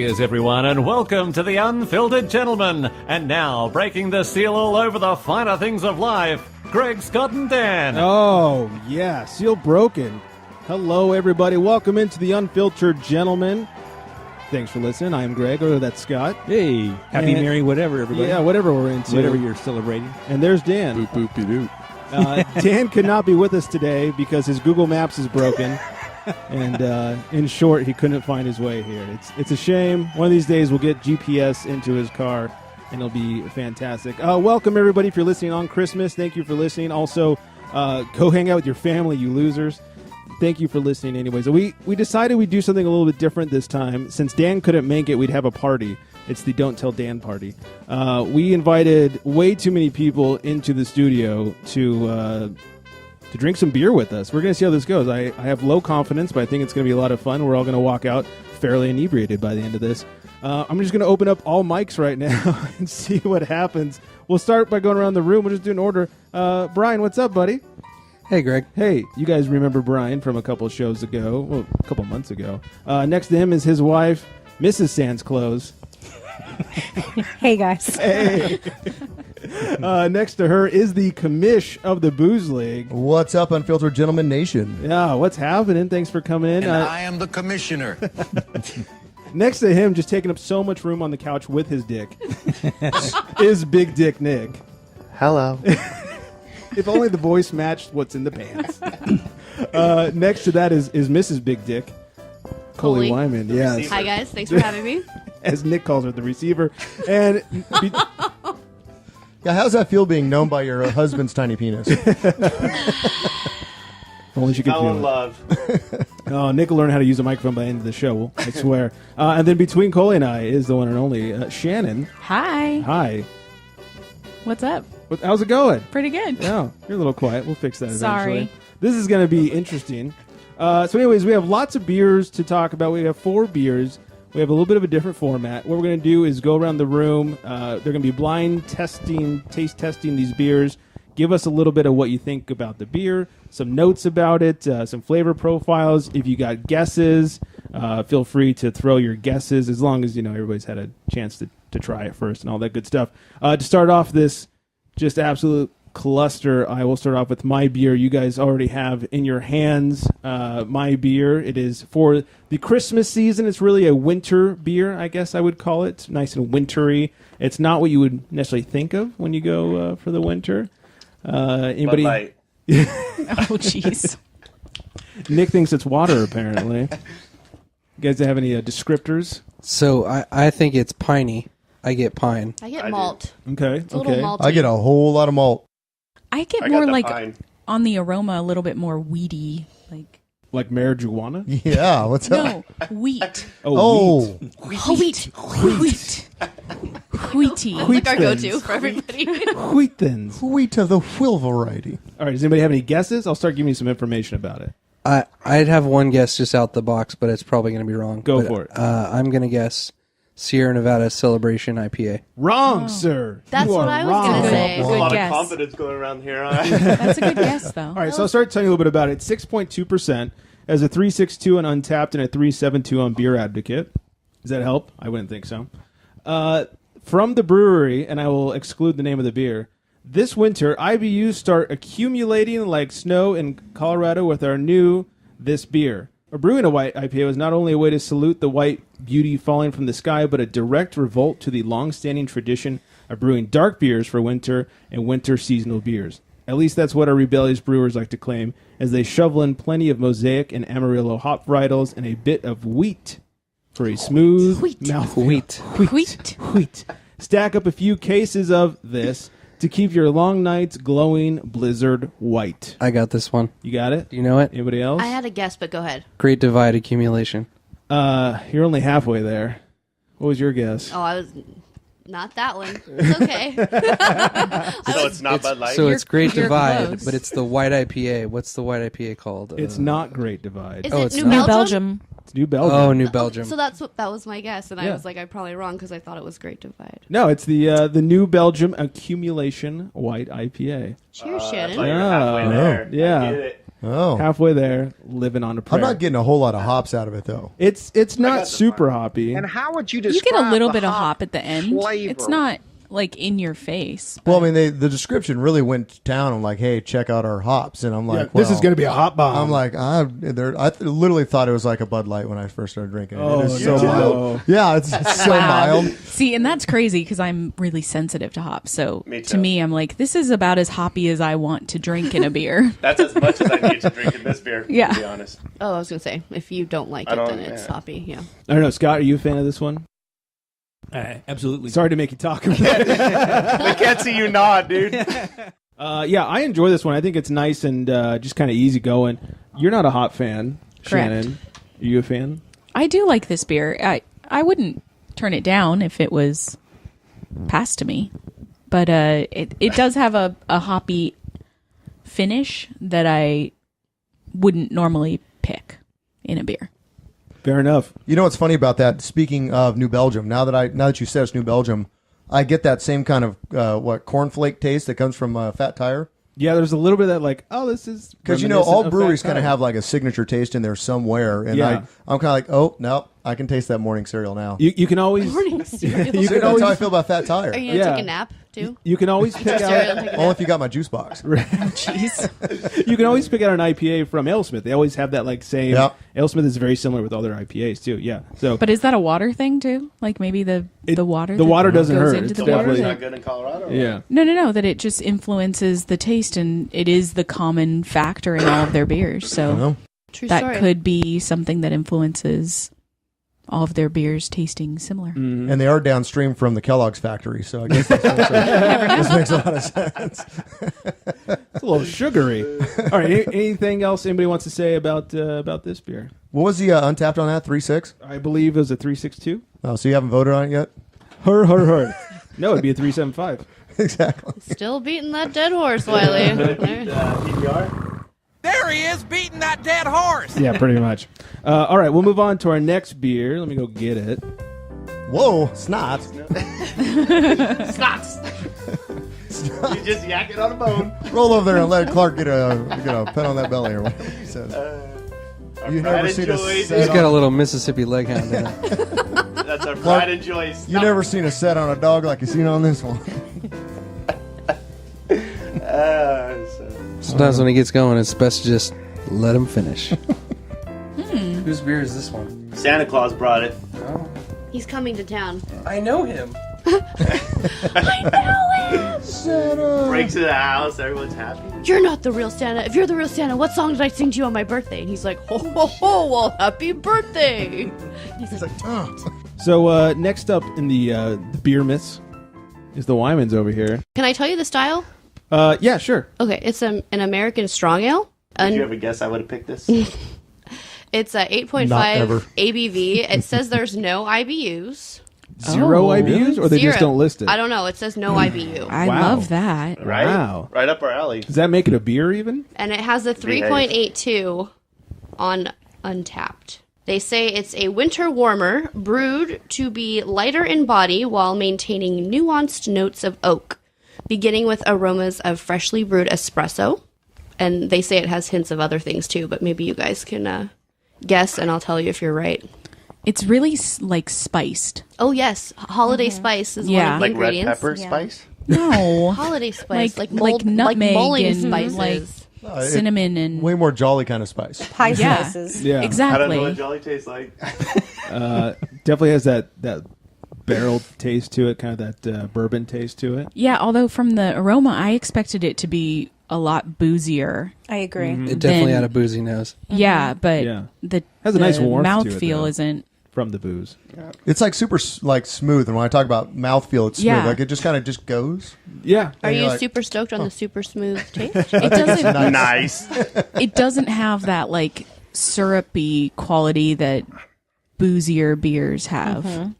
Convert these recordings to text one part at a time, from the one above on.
Cheers, everyone, and welcome to the Unfiltered Gentleman. And now, breaking the seal all over the finer things of life, Greg, Scott, and Dan. Oh, yeah, seal broken. Hello, everybody. Welcome into the Unfiltered Gentleman. Thanks for listening. I am Greg, or that's Scott. Hey, happy, merry, whatever, everybody. Yeah, whatever we're into. Whatever you're celebrating. And there's Dan. Boop, boop, doop. Dan could not be with us today because his Google Maps is broken. And in short, he couldn't find his way here. It's a shame. One of these days we'll get GPS into his car, and it'll be fantastic. Welcome, everybody, if you're listening on Christmas. Thank you for listening. Also, go hang out with your family, you losers. Thank you for listening anyways. We decided we'd do something a little bit different this time. Since Dan couldn't make it, we'd have a party. It's the Don't Tell Dan party. We invited way too many people into the studio to drink some beer with us. We're going to see how this goes. I have low confidence, but I think it's going to be a lot of fun. We're all going to walk out fairly inebriated by the end of this. I'm just going to open up all mics right now and see what happens. We'll start by going around the room. We'll just do an order. Brian, what's up, buddy? Hey, Greg. Hey, you guys remember Brian from a couple shows ago, well, a couple months ago. Next to him is his wife, Mrs. Sans Clothes. Hey, guys. Hey. Next to her is the commish of the Booze League. What's up, Unfiltered Gentleman Nation? Yeah, what's happening? Thanks for coming in. And I am the commissioner. Next to him, just taking up so much room on the couch with his dick, is Big Dick Nick. Hello. If only the voice matched what's in the pants. Next to that is Mrs. Big Dick, Coley Wyman. Yes. Hi, guys. Thanks for having me. As Nick calls her, the receiver. And Yeah, how's that feel being known by your husband's tiny penis? only she could Fell feel in it. love. Oh, Nick will learn how to use a microphone by the end of the show, I swear. And then between Coley and I is the one and only Shannon. Hi. Hi. What's up? How's it going? Pretty good. Yeah, you're a little quiet. We'll fix that eventually. Sorry. This is going to be interesting. So anyways, we have lots of beers to talk about. We have 4 beers. We have a little bit of a different format. What we're going to do is go around the room. They're going to be blind tasting these beers. Give us a little bit of what you think about the beer, some notes about it, some flavor profiles. If you got guesses, feel free to throw your guesses as long as, everybody's had a chance to try it first and all that good stuff. To start off this just absolute cluster, I will start off with my beer. You guys already have in your hands my beer. It is for the Christmas season. It's really a winter beer, I guess I would call it. Nice and wintry. It's not what you would necessarily think of when you go for the winter. Anybody? Bud Light. Oh, jeez. Nick thinks it's water, apparently. You guys have any descriptors? So I think it's piney. I get pine. I get malt. Okay. It's a little malty. I get a whole lot of malt. I get I more got the like pine. on the aroma, a little bit more weedy. Like marijuana? Yeah, what's up? No, wheat. Oh, Wheat. Wheaty. That's like our thins. go-to for everybody. Wheat thins. wheat of the wheel variety. All right. Does anybody have any guesses? I'll start giving you some information about it. I'd have one guess just out the box, but it's probably going to be wrong. Go for it. I'm going to guess Sierra Nevada Celebration IPA. Wrong, sir. That's You what are I was going to wrong. say. There's a Good lot guess. of confidence going around here. That's a good guess, though. All right, so I'll start telling you a little bit about it. 6.2%, as a 3.62 on Untapped and a 3.72 on Beer Advocate. Does that help? I wouldn't think so. From the brewery, and I will exclude the name of the beer, this winter, IBUs start accumulating like snow in Colorado with our new This Beer. Brewing a white IPA was not only a way to salute the white beauty falling from the sky, but a direct revolt to the long-standing tradition of brewing dark beers for winter and winter seasonal beers. At least that's what our rebellious brewers like to claim, as they shovel in plenty of Mosaic and Amarillo hop varietals and a bit of wheat for a smooth mouthfeel. Wheat. Stack up a few cases of this to keep your long nights glowing blizzard white. I got this one. You got it? Do you know it? Anybody else? I had a guess, but go ahead. Great Divide Accumulation. You're only halfway there. What was your guess? Oh, I was... Not that one. It's okay. So it's not Bud Light? So it's Great you're Divide, close. but it's the white IPA. What's the white IPA called? It's not Great Divide. Is it's it not. New Belgium. It's New Belgium. Oh, New Belgium. So that was my guess, and Yeah. I was like, I'm probably wrong because I thought it was Great Divide. No, it's the New Belgium Accumulation White IPA. Cheers, That's Shannon. why you're halfway there. Yeah. I get it. Oh. halfway there, living on a prayer. I'm not getting a whole lot of hops out of it, though. It's not super hoppy. And how would you You describe get a little the bit of hop at the end. flavor? It's not like in your face. Well, I mean, the description really went to town. I'm like, hey, check out our hops. And I'm like, this is well, going to be a hot bomb. I'm like, I literally thought it was like a Bud Light when I first started drinking it. Oh, It is so no. mild. Yeah, it's so mild. See, and that's crazy because I'm really sensitive to hops. So Me to too. me, I'm like, this is about as hoppy as I want to drink in a beer. That's as much as I need to drink in this beer, Yeah. to be honest. Oh, I was gonna say, if you don't like I it, don't- then it's yeah. hoppy. Yeah. I don't know, Scott. Are you a fan of this one? Absolutely. Sorry to make you talk. They can't see you nod, dude. Yeah, I enjoy this one. I think it's nice and just kind of easy going. You're not a hop fan, Correct. Shannon. Are you a fan? I do like this beer. I wouldn't turn it down if it was passed to me, but it does have a hoppy finish that I wouldn't normally pick in a beer. Fair enough. You know what's funny about that? Speaking of New Belgium, now that you said it's New Belgium, I get that same kind of cornflake taste that comes from Fat Tire. Yeah, there's a little bit of that, like, oh, this is Because all reminiscent of breweries Fat kind of Tire. have like a signature taste in there somewhere, and Yeah. I'm kind of like, oh no, I can taste that morning cereal now. You can always Morning cereal. you So can that's how I always feel about Fat Tire. Are you gonna Yeah. take a nap too? you can always pick Cereal out and take a Only nap? if you got my juice box. Jeez. you can always pick out an IPA from AleSmith. They always have that like same. Yeah. AleSmith is very similar with other IPAs too. Yeah. So But is that a water thing too? Like maybe the water. the that water doesn't goes hurt. into It's the The water's beer? definitely not good in Colorado. yeah. No. That it just influences the taste, and it is the common factor in all of their beers. So True that story. could be something that influences all of their beers tasting similar. Mm-hmm. And they are downstream from the Kellogg's factory, so I guess this makes a lot of sense. It's a little sugary. All right. Anything else anybody wants to say about this beer? What was the Untapped on that? 3.6? I believe it was a 3.62. Oh, so you haven't voted on it yet? Her. No, it'd be a 3.75. Exactly. Still beating that dead horse, Wiley. There. PBR? There he is, beating that dead horse. Yeah, pretty much. All right, we'll move on to our next beer. Let me go get it. Whoa, snot. Snots. You just yak it on a bone. Roll over there and let Clark get a pet on that belly or whatever he says. You never seen a He's set got a on, little Mississippi leg hound in it. That's our pride and joy. you never seen a set on a dog like you seen on this one. Sometimes when he gets going, it's best to just let him finish. Whose beer is this one? Santa Claus brought it. He's coming to town. I know him. Breaks into the house. Everyone's happy. You're not the real Santa. If you're the real Santa, what song did I sing to you on my birthday? And he's like, ho, ho, ho, well, happy birthday. He's like, So next up in the beer myths is the Wyman's over here. can I tell you the style? Yeah, sure. Okay, it's an American strong ale. Did you ever guess I would have picked this? It's a Not ever. 8.5 ABV. It says there's no IBUs. Zero IBUs, or they just Zero. don't list it? I don't know. It says no IBU. I Wow. love that. Right? Wow. Right up our alley. Does that make it a beer even? And it has a 3.82 on Untapped. They say it's a winter warmer brewed to be lighter in body while maintaining nuanced notes of oak, beginning with aromas of freshly brewed espresso. And they say it has hints of other things too, but maybe you guys can guess and I'll tell you if you're right. It's really like spiced. Oh, yes. Holiday spice is Yeah. one of the Like red ingredients. pepper spice? No. Holiday spice, Like- like, like nutmeg mulling and, spices. Cinnamon and Way more jolly kind of spice. Pie Yeah. slices. Yeah. I don't know exactly. what Jolly tastes like. Definitely has that barrel taste to it, kind of that bourbon taste to it. Yeah, although from the aroma, I expected it to be a lot boozier. I agree. It definitely Then- had a boozy nose. Yeah, but Yeah. the Has a nice the warmth to it, mouthfeel though. isn't. From the booze. It's like super smooth, and when I talk about mouthfeel, it's smooth. Yeah. Like it just kind of just goes. Yeah. Are And you you're like, super stoked on the super smooth taste? It doesn't. Nice. It doesn't have that like syrupy quality that boozier beers have.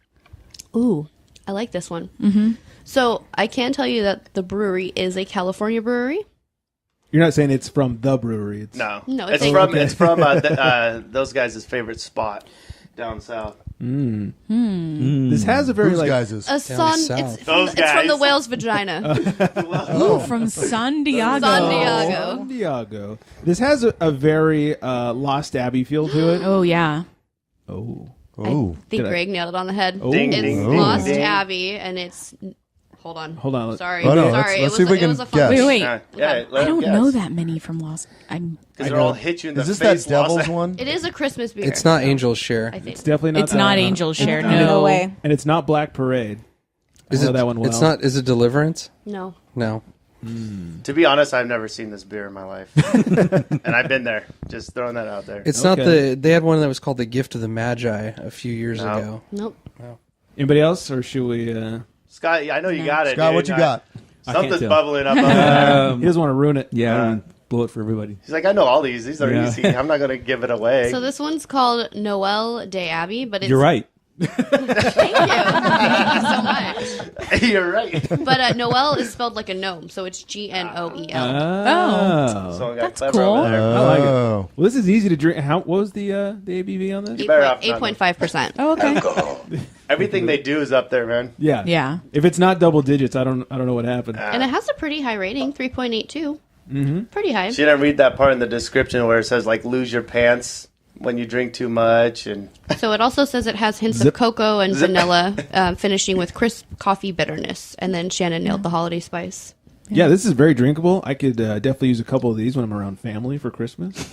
Ooh, I like this one. So I can tell you that the brewery is a California brewery. You're not saying it's from the brewery. It's No. No, It's it's from like- those guys' favorite spot down south. This has a very Whose like guys is? A sun. south. It's Those from the guys. whale's vagina. Ooh, from San Diego. San Diego. San Diego. This has a very Lost Abbey feel to it. Oh, yeah. Oh. I think Did I- Greg nailed it on the head. Oh. Ding, It's ding, Lost ding. Abbey, and it's. Hold on. Hold on. Sorry. Oh, no, Sorry. let's see if we it can was a fun guess. Wait, wait. Yeah, I don't know that many from Lost. Because I they're all know. hit you in the Is this face. that devil's Lost- one? It is a Christmas beer. It's not Angel's Share. I think. It's definitely not. It's not Angel's Share. No. No way. And it's not Black Parade. Is I know it that one well. It's not. Is it Deliverance? No. No. To be honest, I've never seen this beer in my life, and I've been there. Just throwing that out there. It's not Okay. the. They had one that was called the Gift of the Magi a few years No. ago. Nope. Anybody else, or should we? Scott, I know you got it. Scott, dude. what you got? Something's tell. bubbling up. Over there. He doesn't want to ruin it. Yeah, I don't wanna blow it for everybody. He's like, I know all these. These are Yeah. easy. I'm not going to give it away. So this one's called Noel de Abbey, but it's You're right. Thank you. Thank you so much. You're right. But Noel is spelled like a gnome, so it's Gnoel. Oh. Someone got That's clever cool. over there. I like it. Oh. Well, this is easy to drink. What was the ABV on this? better off not 8.5%. Oh, okay. Everything they do is up there, man. Yeah. Yeah. If it's not double digits, I don't know what happened. And it has a pretty high rating, 3.82. Mm-hmm. Pretty high. She didn't read that part in the description where it says, like, lose your pants when you drink too much. And So it also says it has hints of cocoa and vanilla, finishing with crisp coffee bitterness. And then Shannon nailed the holiday spice. Yeah, this is very drinkable. I could definitely use a couple of these when I'm around family for Christmas.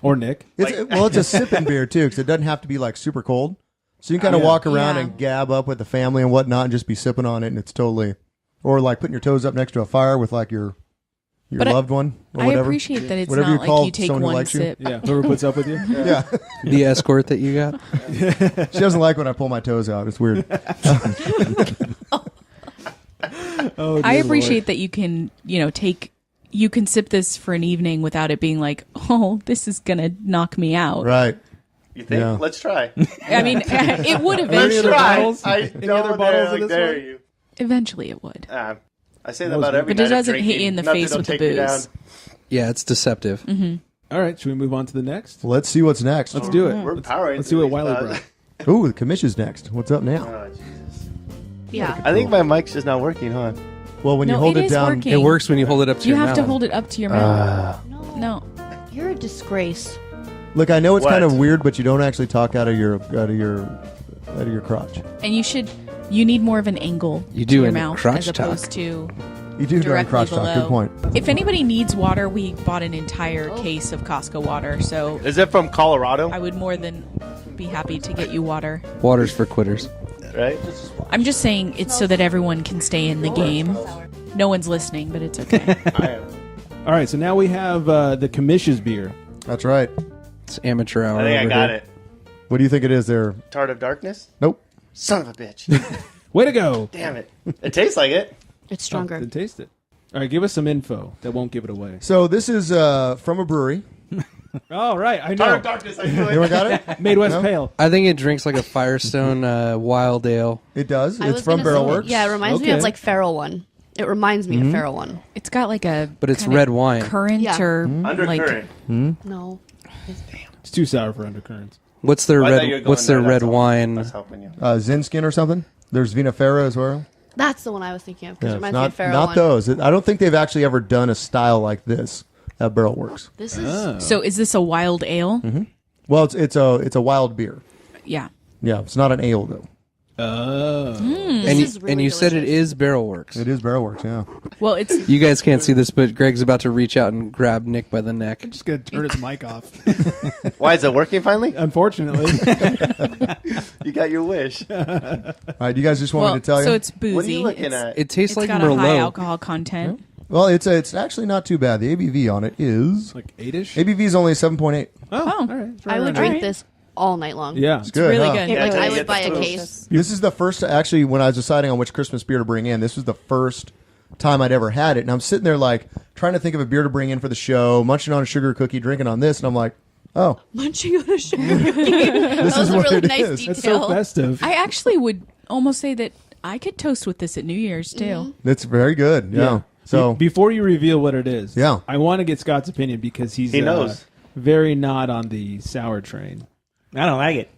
Or Nick. It's a sipping beer, too, because it doesn't have to be, like, super cold. So you can kind of walk around Yeah. and gab up with the family and whatnot and just be sipping on it, and it's totally... Or, like, putting your toes up next to a fire with, like, your But loved one or I whatever. appreciate that it's Whatever not you like call you take someone who one likes you. sip. Yeah, whoever puts up with you. Yeah. The escort that you got. She doesn't like when I pull my toes out. It's weird. Oh, I dear appreciate that you can, you can sip this for an evening without it being like, oh, this is going to knock me out. Right. you think? Yeah. Let's try. I mean, it would Let's eventually. try. Try. bottles? I Any don't other bottles of like, this dare one? you. Eventually it would. I say that about every But it night of doesn't hit drinking. you in the Nothing face will with the take me down. booze. Yeah, it's deceptive. All right, should we move on to the next? Let's see what's next. Let's do it. We're powering. Let's see what Wiley through brought. these, Ooh, the commission's next. What's up now? Oh, Jesus. Yeah. I think my mic's just not working, huh? Well, when you No, hold it it is down... working. It works when you hold it up to You your have to mouth. hold it up to your mouth. No. You're a disgrace. Look, I know it's What? kind of weird, but you don't actually talk out of your crotch. And you need more of an angle You to do your in mouth crotch as talk. opposed to You do during directly crotch below. talk. Good point. If anybody needs water, we bought an entire case of Costco water, so Is it from Colorado? I would more than be happy to get you water. Water's for quitters. Right? I'm just saying it's so that everyone can stay in the game. No one's listening, but it's okay. I am. All right, so now we have the commission's beer. That's right. It's amateur hour. I think I over got here. it. What do you think it is there? Tart of Darkness? Nope. Son of a bitch. Way to go. Damn it. It tastes like it. It's stronger. Then taste it. All right, give us some info that won't give it away. So this is from a brewery. All right, I Tart know. of Darkness, I knew it. Anyone got it? Made West No? Pale. I think it drinks like a Firestone wild ale. It does. I It's was from gonna Barrel say- Works. Yeah, it reminds me Okay. of like Feral One. It reminds me of Feral One. It's got like a But it's kinda red wine. current Yeah. or Undercurrent. like No. It's too sour for undercurrents. What's their I thought you were red? going What's their there, red that's all. wine? That's helping you. Zinskin or something. There's Vinifera as well. That's the one I was thinking of because Yeah, it it's reminds me not of Feral not One. those. I don't think they've actually ever done a style like this at Barrel Works. This is So is this a wild ale? Well, it's a wild beer. Yeah. Yeah, it's not an ale though. Oh. And is you, really and you said it delicious. is Barrel Works. It is Barrel Works. Yeah. Well, it's You guys can't see this, but Greg's about to reach out and grab Nick by the neck. Just going to turn his mic off. Why is it working finally? Unfortunately. You got your wish. All right, you guys just want well, me to tell you? so it's boozy. What are you looking It's- at? It tastes It's like got a high Merlot. alcohol content. Well, it's actually not too bad. The ABV on it is Like 8-ish? ABV is only 7.8. Oh, Oh. all right. It's right I would around drink Alright. this all night long. there. Yeah. It's good. really huh? good. Yeah, Like, until I you would get buy the a food. case. This is the first, actually, when I was deciding on which Christmas beer to bring in, this was the first time I'd ever had it. And I'm sitting there, like, trying to think of a beer to bring in for the show, munching on a sugar cookie, drinking on this, and I'm like, oh, Munching on a sugar cookie. this That is was a what really it nice is. detail. It's so festive. I actually would almost say that I could toast with this at New Year's too. It's very good. Yeah. So, Before you reveal what it is, Yeah. I want to get Scott's opinion because He knows. very not on the sour train. I don't like it.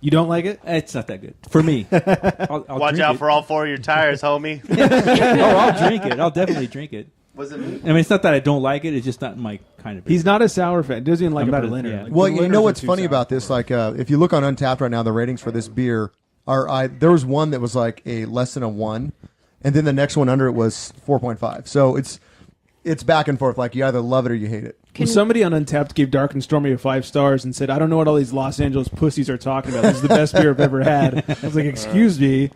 You don't like it? It's not that good for me. I'll Watch drink out it. for all 4 of your tires, homie. Oh, I'll drink it. I'll definitely drink it. Was it me? I mean, it's not that I don't like it. It's just not my kind of beer. He's not a sour fan. Doesn't even like I'm a not a- Berliner. yeah. Like, Well, you Berliners know are what's too funny sour. about this? Like, if you look on Untappd right now, the ratings for this beer there was one that was like a less than a 1, and then the next one under it was 4.5. So it's back and forth. Like, you either love it or you hate it. Well, somebody on Untappd gave Dark and Stormy a 5 stars and said, I don't know what all these Los Angeles pussies are talking about. This is the best beer I've ever had. I was like, excuse me.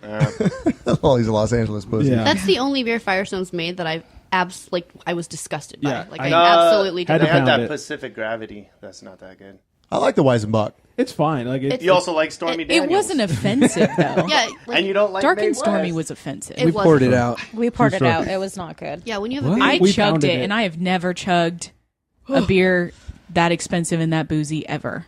All these Los Angeles pussies. Yeah. That's the only beer Firestone's made that I've I was disgusted by. Yeah, Like, I- I absolutely had did to They not. had pound that it. Pacific Gravity. That's not that good. I like the Weizenbach. It's fine. Like You also like Stormy It Daniels. wasn't offensive, though. Yeah, like, And you don't like Dark Mae and Stormy West. was offensive. It We was- poured it out. We poured it True out. story. It was not good. yeah, when you have a What? beer, I We chugged pounded it, it. and I have never chugged a beer that expensive and that boozy ever.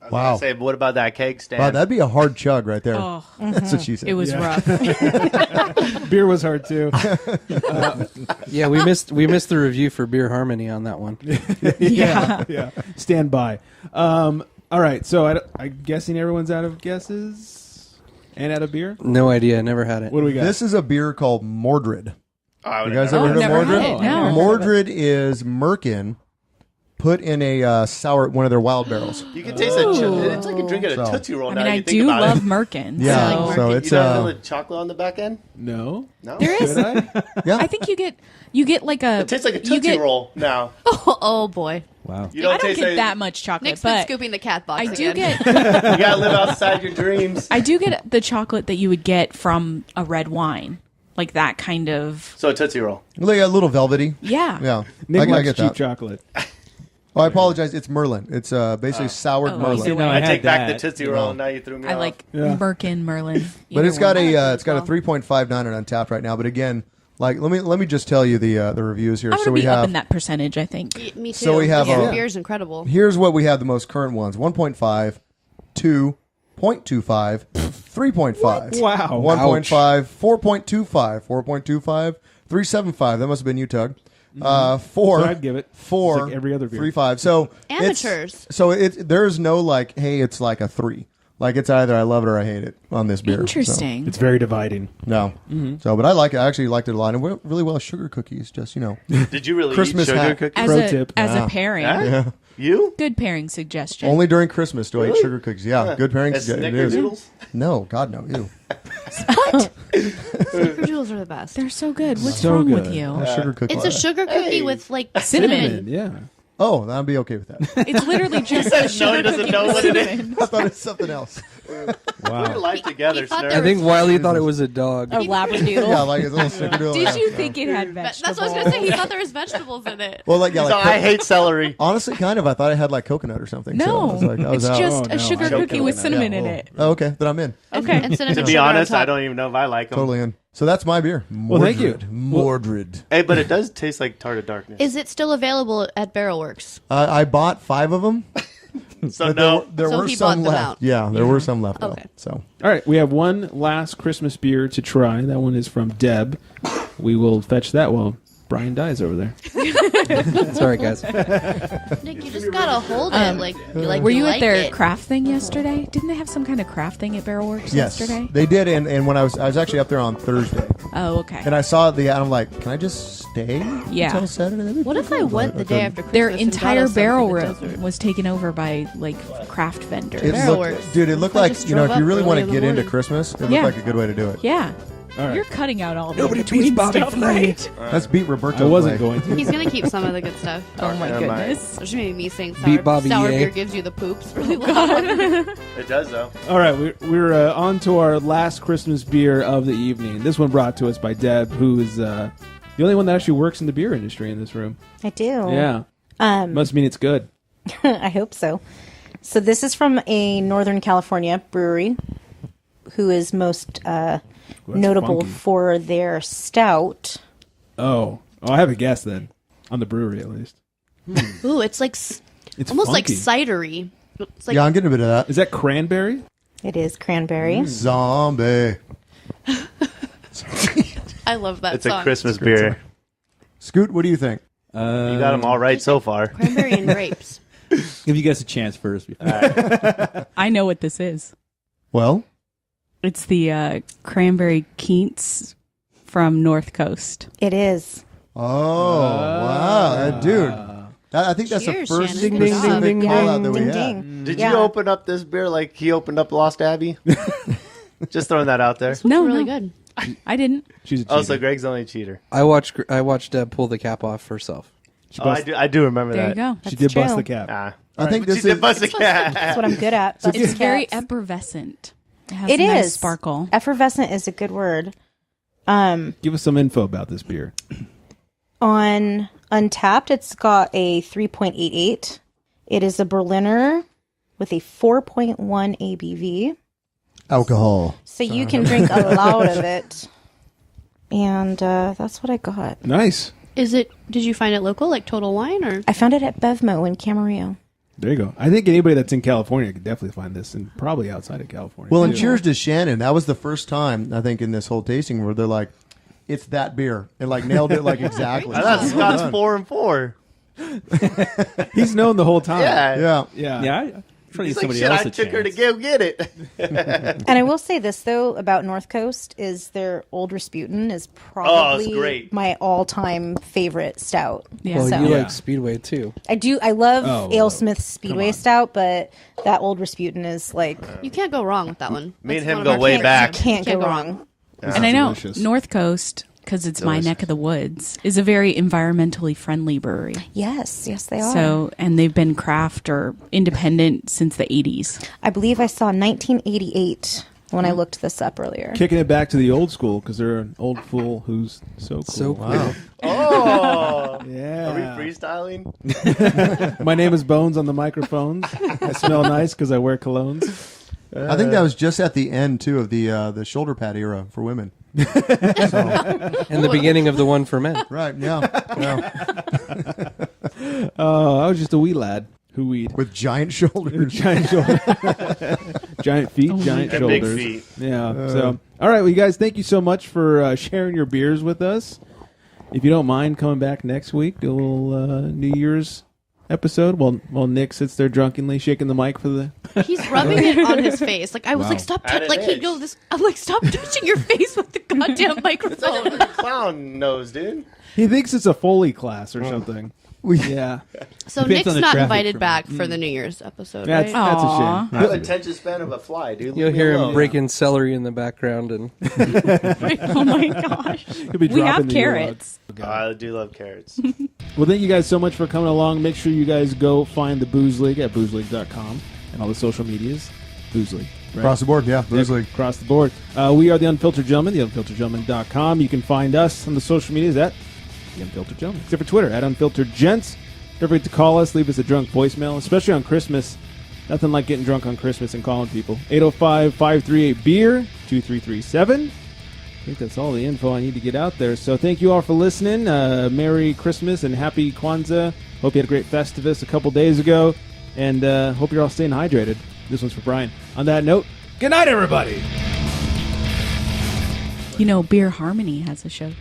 I was Wow. gonna say, what about that keg stand? Wow, that'd be a hard chug right there. Oh, That's what she said. it was rough. beer was hard too. Yeah, we missed the review for Beer Harmony on that one. yeah. Stand by. All right. So I'm guessing everyone's out of guesses and out of beer. No idea. Never had it. What do we got? This is a beer called Mordred. Oh, I You would've guys never ever heard of never Mordred? had it, no. Mordred is Merkin put in a sour, one of their wild barrels. You can taste it. It's like you're drinking a So- Tootsie Roll I now. mean, I you think do about love it. Merkin. Yeah, so- so You it's don't feel the chocolate on the back end? no. No. There is. Did I? yeah. I think you get like a. It tastes like a you Tootsie get- Roll now. oh boy, Wow. You don't, I don't taste get like, that much chocolate, Nick's been but scooping the cat box. I do again. get. You gotta live outside your dreams. I do get the chocolate that you would get from a red wine, like that kind of. So a Tootsie Roll. Like a little velvety. Yeah. Yeah. Nick I likes get cheap that. chocolate. Oh, I apologize. It's Merlin. It's basically soured Oh, Merlin. either way. No, I had take back the that. Tootsie Roll, and now you threw me I off. like Yeah. Merkin, Merlin. But either it's got one. a 3.59 on Untappd right now. But again, like let me just tell you the reviews here. I'm gonna So we be up have in that percentage. I think. Me too. So we have, This uh, beer is incredible. here's what we have the most current ones: 1.5, 2, 0.25, 3.5. Wow. 1.5, 4.25, 4.25, 3.75. That must have been you, Tug. 4. So I'd give it. 4. It's like every other beer. 3.5. So it's- Amateurs. So there's no like, hey, it's like a 3. Like it's either I love it or I hate it on this beer. So, Interesting. It's very dividing. no. So, but I like it. I actually liked it a lot. And went really well. Sugar cookies, just Did you really Christmas eat sugar hat. cookies? As Pro a tip. as Yeah. a pairing, Yeah? You? good pairing suggestion. only during Christmas do I eat sugar cookies. Yeah, good pairing. As It is. Snickerdoodles? No, God no. Ew. Snickerdoodles are the best. They're so good. What's So wrong with good. you? Sugar cookies. It's a sugar cookie with like cinnamon. Yeah. Oh, I'd be okay with that. It's literally just a sugar doesn't cookie know with what it is. cinnamon. I thought it was something else. Put your life together, he thought sir. there I think Wiley thought it was a dog. A labradoodle. Yeah, like it's a little snickerdoodle. Did yeah. you think it had That's vegetables? what I was gonna say. He thought there was vegetables in it. Well, like yeah, So like I hate celery. honestly, kind of. I thought it had like coconut or something. so I No, was like, I was it's out. just Oh, a no, sugar I don't cookie know with that. cinnamon Yeah, in well, it. Oh, okay, then I'm in. Okay. And cinnamon To be sugar on honest, top. I don't even know if I like them. Totally in. So that's my beer. Well, thank you. Mordred. Hey, but it does taste like Tart of Darkness. Is it still available at Barrelworks? I bought 5 of them. So But no. there So were he some bought them left. out. Yeah, there were some left. Okay. Though, so All right, we have one last Christmas beer to try. That one is from Deb. We will fetch that while Brian dies over there. Sorry, guys. Nick, you just gotta hold it like Were you at like their it. craft thing yesterday? Didn't they have some kind of craft thing at Barrelworks yes, yesterday? they did. And when I was actually up there on Thursday, Oh, okay. and I saw the ad. I'm like, can I just stay Yeah. until Saturday? That'd be What if I perfect. went the But day I after Christmas? Their and entire bought us some barrel for the room desert? was taken over by like craft vendors. It Barrel looked, Works. dude, it looked I like, just you know, drove if you up really early want to in the get into morning. Christmas, it looked Yeah. like a good way to do it. Yeah. All right. You're cutting out all the Nobody in-between beats Bobby stuff, Flay. right? Let's beat Roberto. I wasn't Flay. going to. He's gonna keep some of the good stuff. Oh my Never mind. goodness. There's gonna be me saying Beat Bobby sour Ye. beer gives you the poops really loud. It does, though. All right, we're on to our last Christmas beer of the evening. This one brought to us by Deb, who is the only one that actually works in the beer industry in this room. I do. Yeah. Must mean it's good. I hope so. So this is from a Northern California brewery who is most notable funky. for their stout. Oh, I have a guess then. On the brewery, at least. Ooh, it's like It's almost like funky. cidery. It's like Yeah, I'm getting a bit of that. Is that cranberry? It is cranberry. Zombie. I love that It's song. a Christmas beer. Scoot, what do you think? You got them all right so far. Cranberry and grapes. Give you guys a chance first. Before. I know what this is. Well, It's the Cranberry Keats from North Coast. It is. oh, wow. Dude. I think that's Cheers, the first Shannon. specific Good job. call out that we Ding, had. ding. Did Yeah. you open up this beer like he opened up Lost Abbey? Just throwing that out there. No, really no. good. I didn't. She's a cheater. Oh, so Greg's the only cheater. I watched Deb pull the cap off herself. Oh, I do remember There that. you go. She That's did bust true. the cap. Ah. I think But this she is did bust a cat. That's what I'm good at. It's very caps. effervescent. It has It a nice is. sparkle. Effervescent is a good word. Give us some info about this beer. On Untapped, it's got a 3.88. It is a Berliner with a 4.1 ABV. alcohol. So you can drink a lot of it. And that's what I got. Nice. Did you find it local, like Total Wine, or? I found it at Bevmo in Camarillo. There you go. I think anybody that's in California could definitely find this, and probably outside of California. Well, and too. cheers to Shannon. That was the first time, I think, in this whole tasting where they're like, it's that beer. And like nailed it like exactly. I thought Scott's 4 and 4. He's known the whole time. Yeah. Yeah. Yeah, I'm trying to He's give like, somebody shit, else I a took her to chance. go get it. And I will say this, though, about North Coast, is their Old Rasputin is probably great. my all-time favorite stout. Yeah. Well, So- you Yeah. like Speedway too. I love Oh, AleSmith Speedway Stout, but that Old Rasputin is like... You can't go wrong with that one. Me and That's him one go of our way favorites. back. Can't go wrong. And I know delicious. North Coast, because it's my neck of the woods, is a very environmentally friendly brewery. Yes, they are. So, and they've been craft or independent since the 80s. I believe I saw 1988 when I looked this up earlier. Kicking it back to the old school because they're an old fool who's so cool. So cool. Wow. Oh. Yeah. Are we freestyling? My name is Bones on the microphones. I smell nice because I wear colognes. I think that was just at the end, too, of the shoulder pad era for women. And the beginning of the one for men. Right, yeah. Oh, I was just a wee lad who weed. With giant shoulders. Giant shoulders. Giant feet, giant And big shoulders. feet. Yeah. So, all right, well, you guys, thank you so much for sharing your beers with us. If you don't mind coming back next week, do a little New Year's episode while Nick sits there drunkenly shaking the mic for the... He's rubbing it on his face. Like I was Wow. like, stop! At an Like he'd edge. go this. I'm like, stop touching your face with the goddamn microphone. Clown nose, dude. He thinks it's a Foley class or something. Yeah. So Depends Nick's on the not traffic invited from- back for the New Year's episode, That's, right? that's a Aw. shame. I have attention span of a fly, dude. You'll Leave me hear him alone. breaking celery in the background, and Oh my gosh. He'll be We have dropping the carrots. I do love carrots. Well, thank you guys so much for coming along. Make sure you guys go find the Booze League at boozeleague.com and all the social medias. Booze League. Right? Across the board, yeah. Booze League. Across the board. We are the Unfiltered Gentlemen, theunfilteredgentleman.com. You can find us on the social medias at the Unfiltered Gentlemen, except for Twitter, at Unfiltered Gents. Don't forget to call us, leave us a drunk voicemail, especially on Christmas. Nothing like getting drunk on Christmas and calling people. 805-538-BEER, 2337. I think that's all the info I need to get out there. So thank you all for listening. Merry Christmas and Happy Kwanzaa. Hope you had a great Festivus a couple days ago. And hope you're all staying hydrated. This one's for Brian. On that note, good night, everybody. You know, Beer Harmony has a show.